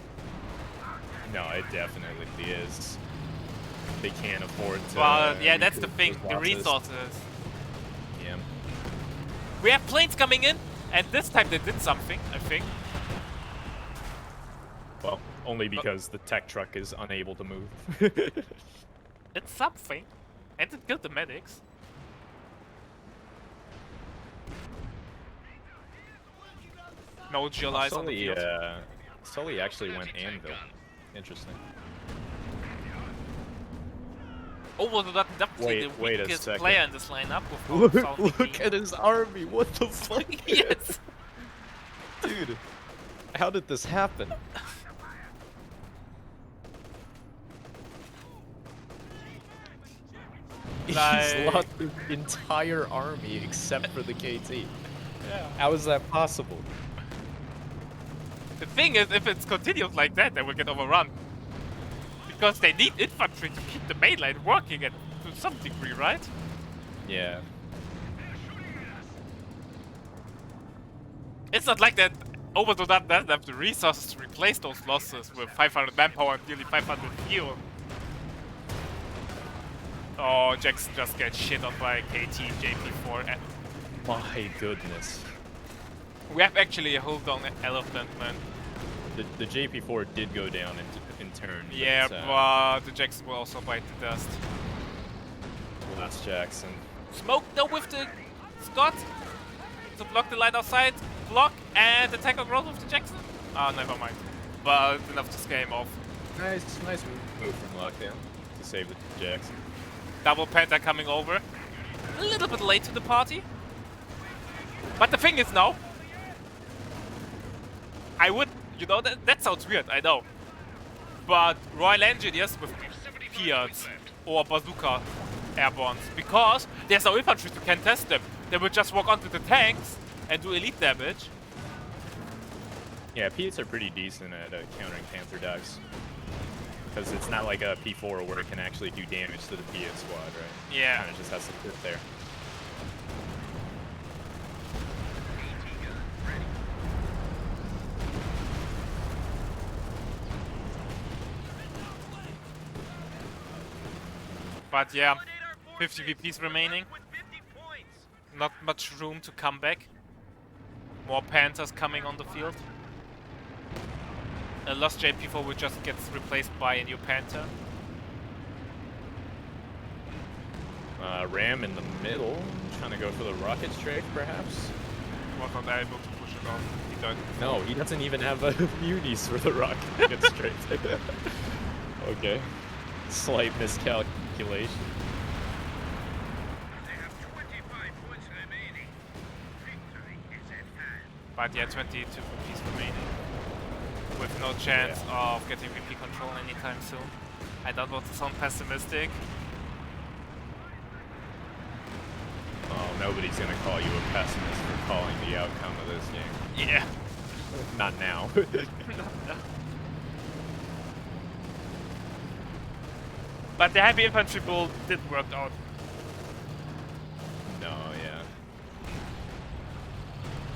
[SPEAKER 2] No, it definitely is. They can't afford to.
[SPEAKER 1] But yeah, that's the
[SPEAKER 2] recoup
[SPEAKER 1] thing,
[SPEAKER 2] those
[SPEAKER 1] the
[SPEAKER 2] losses.
[SPEAKER 1] resources.
[SPEAKER 2] Yeah.
[SPEAKER 1] We have planes coming in, and this time they did something, I think.
[SPEAKER 2] Well, only because the tech truck is unable to move.
[SPEAKER 1] It's something. And it killed the medics. No GLIs on the field.
[SPEAKER 2] Sully actually went anvil. Interesting.
[SPEAKER 1] Oh, well, that's definitely the
[SPEAKER 2] Wait a
[SPEAKER 1] weakest
[SPEAKER 2] second.
[SPEAKER 1] player in this lineup with
[SPEAKER 2] Look at his army. What the fuck?
[SPEAKER 1] Yes!
[SPEAKER 2] Dude, how did this happen?
[SPEAKER 1] Like-
[SPEAKER 2] He's lost his entire army except for the KT.
[SPEAKER 1] Yeah.
[SPEAKER 2] How is that possible?
[SPEAKER 1] The thing is, if it's continued like that, they will get overrun. Because they need infantry to keep the main line working to some degree, right?
[SPEAKER 2] Yeah.
[SPEAKER 1] It's not like that Overlord doesn't have the resources to replace those losses with 500 manpower and nearly 500 fuel. Oh, Jackson just gets shit on by KT JP4.
[SPEAKER 2] My goodness.
[SPEAKER 1] We have actually a hold on elephant, man.
[SPEAKER 2] The JP4 did go down in turn.
[SPEAKER 1] Yeah, but the Jackson will also bite the dust.
[SPEAKER 2] Last Jackson.
[SPEAKER 1] Smoke though with the Scott to block the line outside. Block and attack on growth with the Jackson. Ah, never mind. But enough to scare him off.
[SPEAKER 2] Nice move from lockdown to save the Jackson.
[SPEAKER 1] Double Panther coming over. A little bit late to the party. But the thing is now, I would, you know, that sounds weird, I know. But Royal Engineers with Piats or Bazooka airborns, because there's no infantry to contest them. They will just walk onto the tanks and do elite damage.
[SPEAKER 2] Yeah, Piats are pretty decent at countering Panther dives. Because it's not like a P4 where it can actually do damage to the Piat squad, right?
[SPEAKER 1] Yeah.
[SPEAKER 2] Kind of just has to sit there.
[SPEAKER 1] But yeah, 50 VPs remaining. Not much room to come back. More Panthers coming on the field. A lost JP4 will just gets replaced by a new Panther.
[SPEAKER 2] Ram in the middle, trying to go for the rocket strafe, perhaps?
[SPEAKER 1] Was not able to push it off. He died.
[SPEAKER 2] No, he doesn't even have munis for the rocket strafe. Okay. Slight miscalculation.
[SPEAKER 1] But yeah, 22 VPs remaining. With no chance of getting VP control anytime soon. I don't want to sound pessimistic.
[SPEAKER 2] Oh, nobody's gonna call you a pessimist for calling the outcome of this game.
[SPEAKER 1] Yeah.
[SPEAKER 2] Not now.
[SPEAKER 1] But the heavy infantry build did work out.
[SPEAKER 2] No, yeah.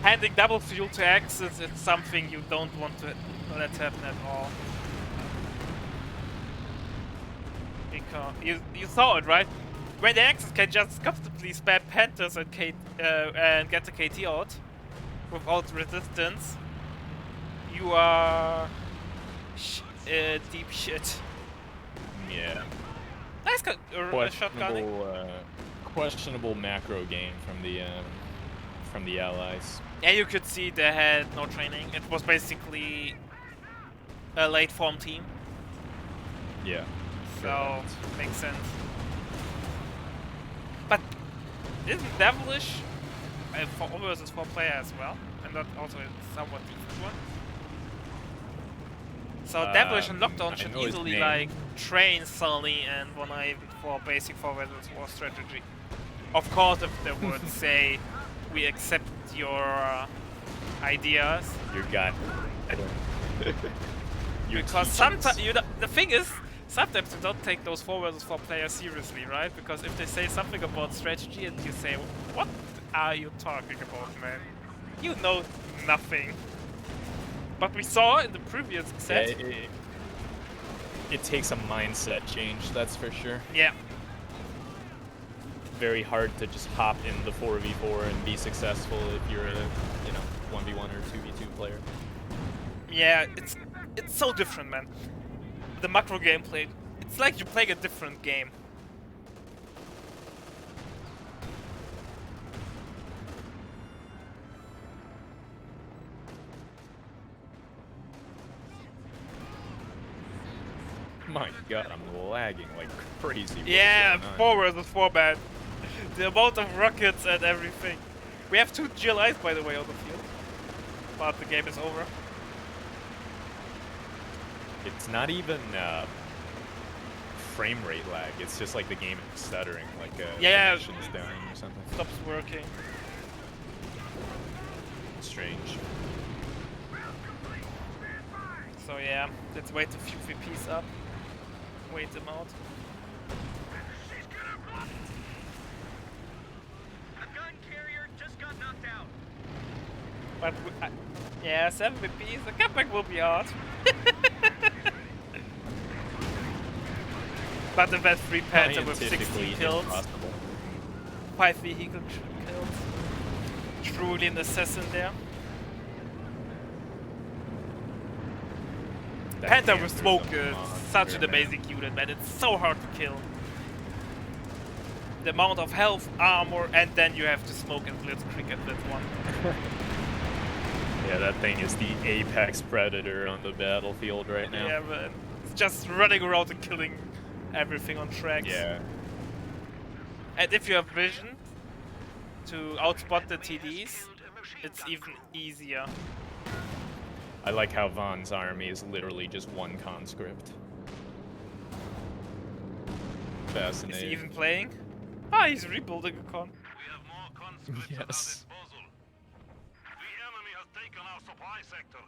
[SPEAKER 1] Handing double fuel to Axis is something you don't want to let happen at all. Because you saw it, right? When the Axis can just comfortably spam Panthers and get the KT out without resistance, you are deep shit.
[SPEAKER 2] Yeah.
[SPEAKER 1] Nice shotgunning.
[SPEAKER 2] Questionable macro game from the allies.
[SPEAKER 1] Yeah, you could see they had no training. It was basically a late form team.
[SPEAKER 2] Yeah.
[SPEAKER 1] So, makes sense. But isn't Devilish a 4 versus 4 player as well? And that also a somewhat decent one? So Devilish and Lockdown
[SPEAKER 2] I
[SPEAKER 1] should
[SPEAKER 2] know his
[SPEAKER 1] easily
[SPEAKER 2] name.
[SPEAKER 1] like train Sully and One Eye for basic 4 versus 4 strategy. Of course, if they would say, we accept your ideas.
[SPEAKER 2] Your guy. I don't. Your
[SPEAKER 1] Because
[SPEAKER 2] teachings.
[SPEAKER 1] sometimes, the thing is, sometimes you don't take those 4 versus 4 players seriously, right? Because if they say something about strategy and you say, what are you talking about, man? You know nothing. But we saw in the previous set.
[SPEAKER 2] Yeah, it takes a mindset change, that's for sure.
[SPEAKER 1] Yeah.
[SPEAKER 2] Very hard to just hop in the 4v4 and be successful if you're a, 1v1 or 2v2 player.
[SPEAKER 1] Yeah, it's so different, man. The macro gameplay, it's like you're playing a different game.
[SPEAKER 2] My god, I'm lagging like crazy. What is
[SPEAKER 1] Yeah,
[SPEAKER 2] going on?
[SPEAKER 1] 4 versus 4, man. The amount of rockets and everything. We have 2 GLIs, by the way, on the field. But the game is over.
[SPEAKER 2] It's not even frame rate lag. It's just like the game is stuttering, like
[SPEAKER 1] Yeah,
[SPEAKER 2] connection's down or something.
[SPEAKER 1] Stops working.
[SPEAKER 2] Strange.
[SPEAKER 1] So yeah, let's wait a few VPs up. Wait them out.
[SPEAKER 3] A gun carrier just got knocked out.
[SPEAKER 1] But yeah, 7 VPs. The comeback will be hard. But the best 3 Panther with 16
[SPEAKER 2] Scientifically
[SPEAKER 1] kills,
[SPEAKER 2] impossible.
[SPEAKER 1] 5 vehicle kills. Truly an assassin there.
[SPEAKER 2] That
[SPEAKER 1] Panther with
[SPEAKER 2] Panther's
[SPEAKER 1] smoke
[SPEAKER 2] a
[SPEAKER 1] is
[SPEAKER 2] monster,
[SPEAKER 1] such an
[SPEAKER 2] man.
[SPEAKER 1] amazing unit, man. It's so hard to kill. The amount of health, armor, and then you have to smoke and blitzkrieg at that one.
[SPEAKER 2] Yeah, that thing is the apex predator on the battlefield right now.
[SPEAKER 1] Yeah, man. It's just running around and killing everything on tracks.
[SPEAKER 2] Yeah.
[SPEAKER 1] And if you have vision to outspot the TDs, it's even easier.
[SPEAKER 2] I like how Vaughn's army is literally just one conscript.
[SPEAKER 1] Is
[SPEAKER 2] Fascinating.
[SPEAKER 1] he even playing? Ah, he's rebuilding a con.
[SPEAKER 3] We have more conscripts at our
[SPEAKER 2] Yes.
[SPEAKER 3] disposal. The enemy has taken our supply sector.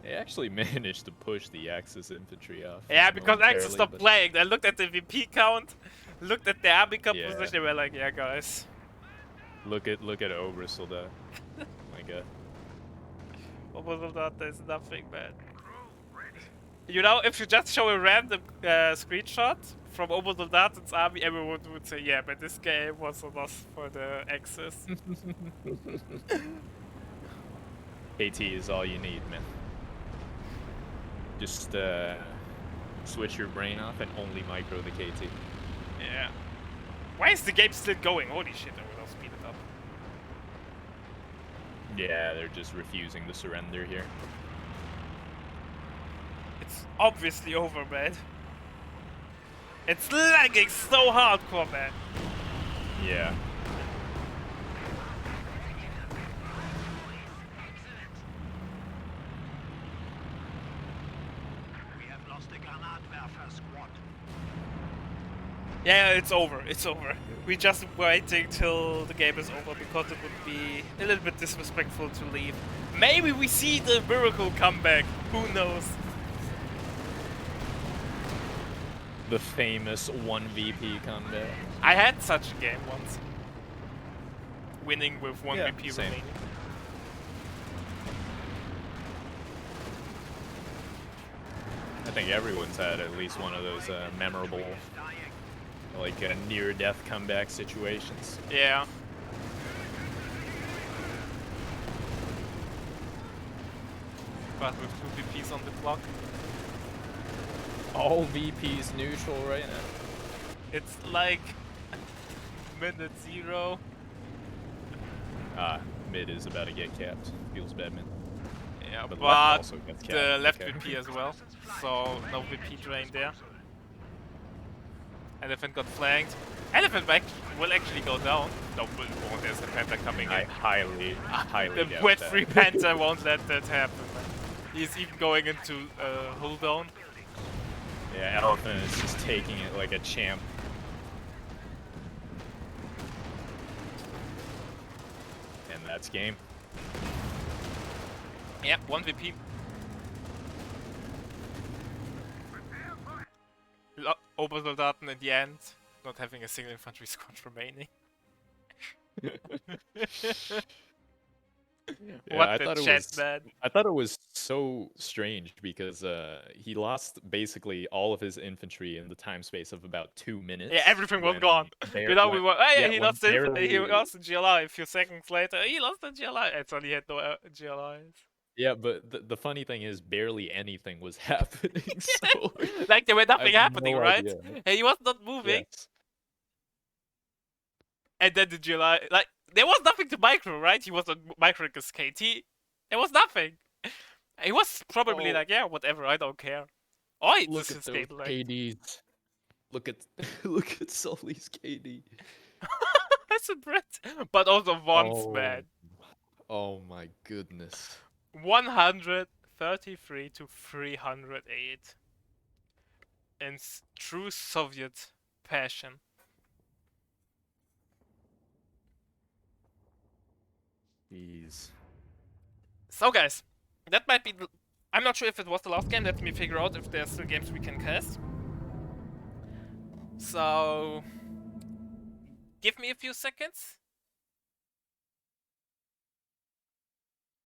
[SPEAKER 2] They actually managed to push the Axis infantry off.
[SPEAKER 1] Yeah, because Axis
[SPEAKER 2] momentarily,
[SPEAKER 1] stopped
[SPEAKER 2] but-
[SPEAKER 1] playing. They looked at the VP count, looked at the army
[SPEAKER 2] Yeah.
[SPEAKER 1] composition, they were like, yeah, guys.
[SPEAKER 2] Look at Obersoldat. My god.
[SPEAKER 1] Almost of that, there's nothing, man. You know, if you just show a random screenshot from Obersoldaten's army, everyone would say, yeah, but this game was a loss for the Axis.
[SPEAKER 2] KT is all you need, man. Just switch your brain off and only micro the KT.
[SPEAKER 1] Yeah. Why is the game still going? Holy shit, I will speed it up.
[SPEAKER 2] Yeah, they're just refusing to surrender here.
[SPEAKER 1] It's obviously over, man. It's lagging so hardcore, man.
[SPEAKER 2] Yeah.
[SPEAKER 3] We have lost a Granatwerfer squad.
[SPEAKER 1] Yeah, it's over. It's over. We're just waiting till the game is over because it would be a little bit disrespectful to leave. Maybe we see the miracle comeback. Who knows?
[SPEAKER 2] The famous 1VP comeback.
[SPEAKER 1] I had such a game once. Winning with 1
[SPEAKER 2] Yeah,
[SPEAKER 1] VP
[SPEAKER 2] same.
[SPEAKER 1] remaining.
[SPEAKER 2] I think everyone's had at least one of those memorable, like near-death comeback situations.
[SPEAKER 1] Yeah. But with 2 VPs on the clock.
[SPEAKER 2] All VPs neutral right now.
[SPEAKER 1] It's like minute 0.
[SPEAKER 2] Mid is about to get capped. Feels bad, man.
[SPEAKER 1] Yeah,
[SPEAKER 2] But
[SPEAKER 1] but
[SPEAKER 2] left also gets
[SPEAKER 1] the
[SPEAKER 2] capped,
[SPEAKER 1] left
[SPEAKER 2] okay.
[SPEAKER 1] VP as well. So no VP drain there. Elephant got flanked. Elephant will actually go down. No, won't. There's a Panther coming
[SPEAKER 2] I
[SPEAKER 1] in.
[SPEAKER 2] highly
[SPEAKER 1] The
[SPEAKER 2] doubt
[SPEAKER 1] wet
[SPEAKER 2] that.
[SPEAKER 1] free Panther won't let that happen. He's even going into hull down.
[SPEAKER 2] Yeah, Elephant is just taking it like a champ. And that's game.
[SPEAKER 1] Yeah, 1VP. Obersoldaten in the end, not having a single infantry squad remaining.
[SPEAKER 2] Yeah,
[SPEAKER 1] What
[SPEAKER 2] I
[SPEAKER 1] the
[SPEAKER 2] thought it
[SPEAKER 1] chat,
[SPEAKER 2] was.
[SPEAKER 1] man.
[SPEAKER 2] I thought it was so strange because he lost basically all of his infantry in the time space of about 2 minutes.
[SPEAKER 1] Yeah, everything was
[SPEAKER 2] when
[SPEAKER 1] gone. You know, we were. Oh yeah, he
[SPEAKER 2] when
[SPEAKER 1] lost the he
[SPEAKER 2] barely-
[SPEAKER 1] lost the GLI. A few seconds later, he lost the GLI. And suddenly he had no GLIs.
[SPEAKER 2] Yeah, but the funny thing is, barely anything was happening. So
[SPEAKER 1] Like there was
[SPEAKER 2] I
[SPEAKER 1] nothing
[SPEAKER 2] have
[SPEAKER 1] happening,
[SPEAKER 2] no
[SPEAKER 1] right?
[SPEAKER 2] idea.
[SPEAKER 1] And he was not moving.
[SPEAKER 2] Yes.
[SPEAKER 1] And then the GLI, like there was nothing to micro, right? He was on micro his KT. There was nothing. He was probably
[SPEAKER 2] Oh.
[SPEAKER 1] like, yeah, whatever, I don't care. Oh, it's
[SPEAKER 2] Look
[SPEAKER 1] just
[SPEAKER 2] at
[SPEAKER 1] his
[SPEAKER 2] those
[SPEAKER 1] game, like.
[SPEAKER 2] KDs. Look at look at Sully's KD.
[SPEAKER 1] That's a Brit. But also once,
[SPEAKER 2] Oh.
[SPEAKER 1] man.
[SPEAKER 2] Oh my goodness.
[SPEAKER 1] 133 to 308. In true Soviet passion.
[SPEAKER 2] Jeez.
[SPEAKER 1] So guys, that might be... I'm not sure if it was the last game. Let me figure out if there's still games we can cast. So... give me a few seconds.